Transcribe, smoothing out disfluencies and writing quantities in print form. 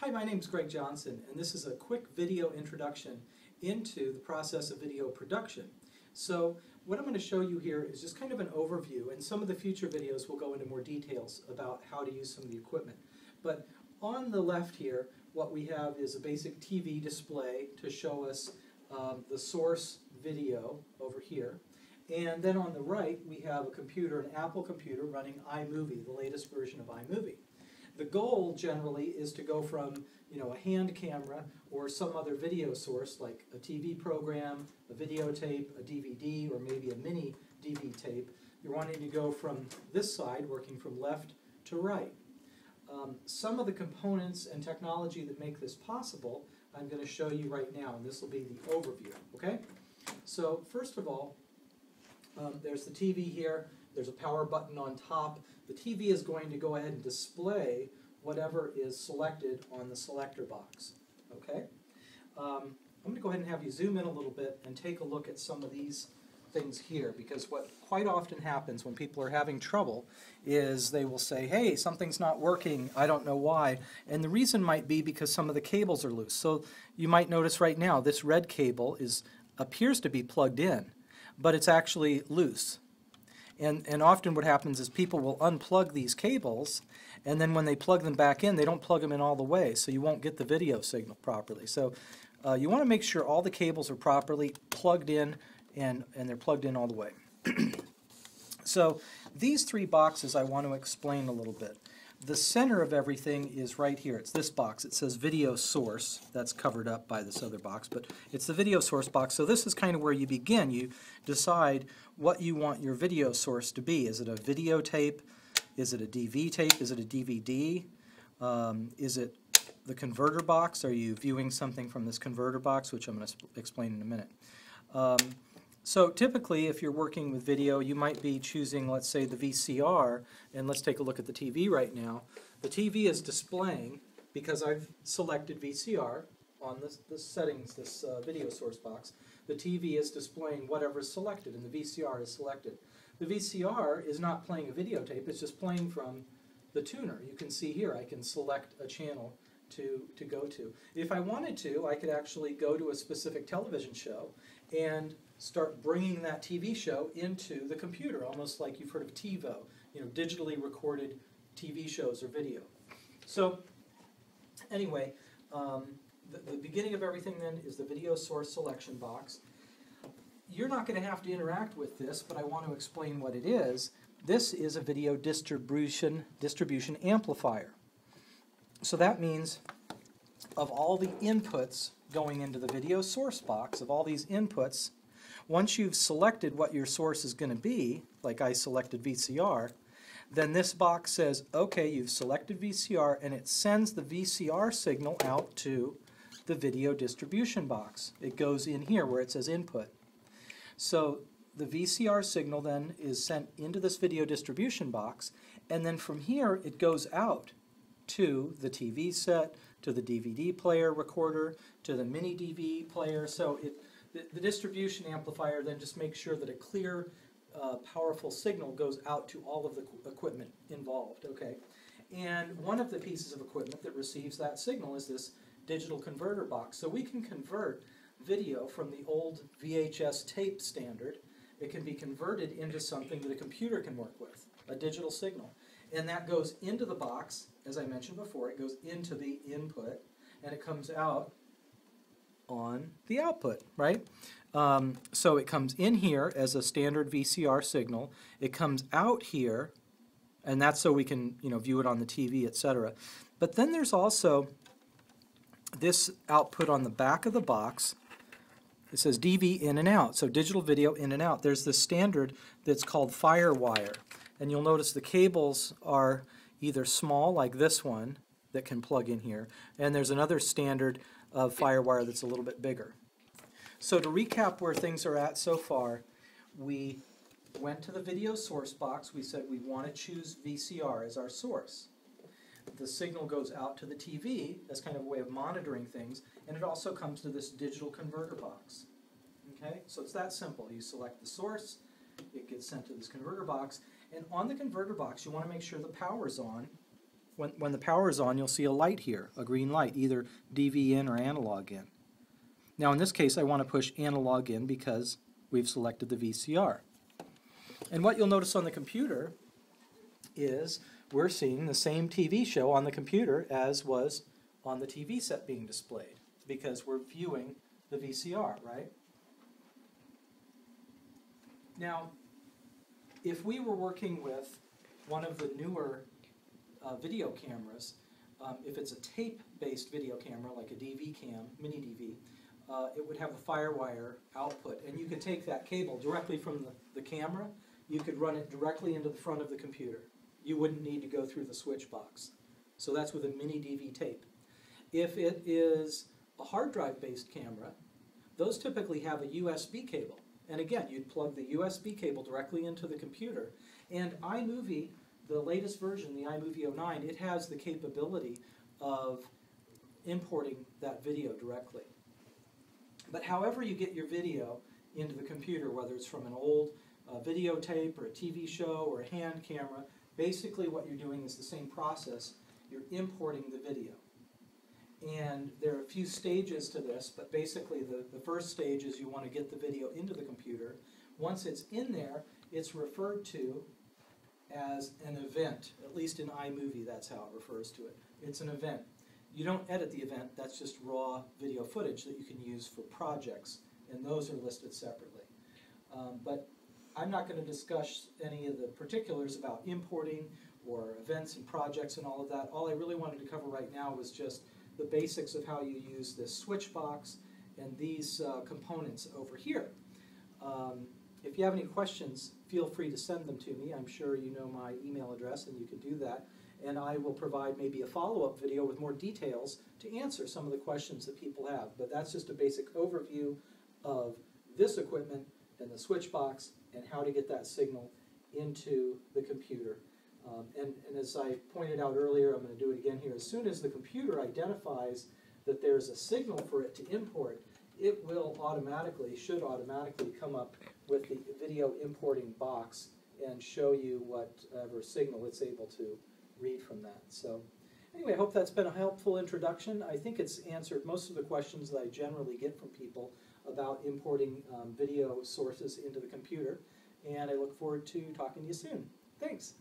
Hi, my name is Greg Johnson, and this is a quick video introduction into the process of video production. So what I'm going to show you here is just kind of an overview, and some of the future videos will go into more details about how to use some of the equipment. But on the left here, what we have is a basic TV display to show us the source video over here. And then on the right, we have a computer, an Apple computer running iMovie, the latest version of iMovie. The goal generally is to go from, a hand camera or some other video source like a TV program, a videotape, a DVD, or maybe a mini DV tape. You're wanting to go from this side, working from left to right. Some of the components and technology that make this possible, I'm going to show you right now, and this will be the overview. Okay? So first of all, there's the TV here. There's a power button on top. The TV is going to go ahead and display whatever is selected on the selector box. Okay? I'm going to go ahead and have you zoom in a little bit and take a look at some of these things here, because what quite often happens when people are having trouble is they will say, hey, something's not working, I don't know why, and the reason might be because some of the cables are loose. So you might notice right now this red cable appears to be plugged in, but it's actually loose. And often what happens is people will unplug these cables, and then when they plug them back in, they don't plug them in all the way, so you won't get the video signal properly. So you want to make sure all the cables are properly plugged in, and they're plugged in all the way. So these three boxes I want to explain a little bit. The center of everything is right here. It's this box. It says video source. That's covered up by this other box, but it's the video source box. So this is kind of where you begin. You decide what you want your video source to be. Is it a videotape? Is it a DV tape? Is it a DVD? Is it the converter box? Are you viewing something from this converter box, which I'm going to explain in a minute. So typically, if you're working with video, you might be choosing, let's say, the VCR, and let's take a look at the TV right now. The TV is displaying, because I've selected VCR on this settings, this video source box, the TV is displaying whatever is selected, and the VCR is selected. The VCR is not playing a videotape, it's just playing from the tuner. You can see here I can select a channel to go to. If I wanted to, I could actually go to a specific television show and start bringing that TV show into the computer, almost like you've heard of TiVo, digitally recorded TV shows or video. So anyway, the beginning of everything then is the video source selection box. You're not going to have to interact with this, but I want to explain what it is. This is a video distribution amplifier. So that means of all the inputs going into the video source box, of all these inputs, once you've selected what your source is going to be, like I selected VCR, then this box says, okay, you've selected VCR, and it sends the VCR signal out to the video distribution box. It goes in here where it says input. So the VCR signal then is sent into this video distribution box, and then from here it goes out to the TV set, to the DVD player recorder, to the mini DV player. So the distribution amplifier then just makes sure that a clear, powerful signal goes out to all of the equipment involved. Okay, and one of the pieces of equipment that receives that signal is this digital converter box. So we can convert video from the old VHS tape standard. It can be converted into something that a computer can work with, a digital signal. And that goes into the box, as I mentioned before, it goes into the input, and it comes out on the output, right? So it comes in here as a standard VCR signal. It comes out here, and that's so we can, view it on the TV, etc. But then there's also this output on the back of the box. It says DV in and out, so digital video in and out. There's this standard that's called FireWire, and you'll notice the cables are either small, like this one, that can plug in here, and there's another standard of FireWire that's a little bit bigger. So to recap where things are at so far, we went to the video source box. We said we want to choose VCR as our source. The signal goes out to the TV as kind of a way of monitoring things, and it also comes to this digital converter box. Okay, so it's that simple. You select the source, it gets sent to this converter box, and on the converter box you want to make sure the power's on, when the power is on, you'll see a light here, a green light, either DV in or analog in. Now in this case I want to push analog in because we've selected the VCR. And what you'll notice on the computer is we're seeing the same TV show on the computer as was on the TV set being displayed because we're viewing the VCR, right? Now, if we were working with one of the newer video cameras, if it's a tape-based video camera like a DV cam, mini DV, it would have a FireWire output, and you could take that cable directly from the camera, you could run it directly into the front of the computer. You wouldn't need to go through the switch box. So that's with a mini DV tape. If it is a hard drive-based camera, those typically have a USB cable. And again, you'd plug the USB cable directly into the computer. And iMovie, the latest version, the iMovie 09, it has the capability of importing that video directly. But however you get your video into the computer, whether it's from an old videotape or a TV show or a hand camera, basically what you're doing is the same process. You're importing the video. And there are a few stages to this, but basically the first stage is you want to get the video into the computer. Once it's in there, it's referred to as an event. At least in iMovie, that's how it refers to it. It's an event. You don't edit the event, that's just raw video footage that you can use for projects, and those are listed separately. But I'm not going to discuss any of the particulars about importing or events and projects and all of that. All I really wanted to cover right now was just the basics of how you use this switch box and these components over here. If you have any questions, feel free to send them to me. I'm sure you know my email address and you can do that. And I will provide maybe a follow-up video with more details to answer some of the questions that people have. But that's just a basic overview of this equipment and the switch box and how to get that signal into the computer. And as I pointed out earlier, I'm going to do it again here. As soon as the computer identifies that there's a signal for it to import, it will automatically, should automatically come up with the video importing box and show you whatever signal it's able to read from that. So anyway, I hope that's been a helpful introduction. I think it's answered most of the questions that I generally get from people about importing video sources into the computer. And I look forward to talking to you soon. Thanks.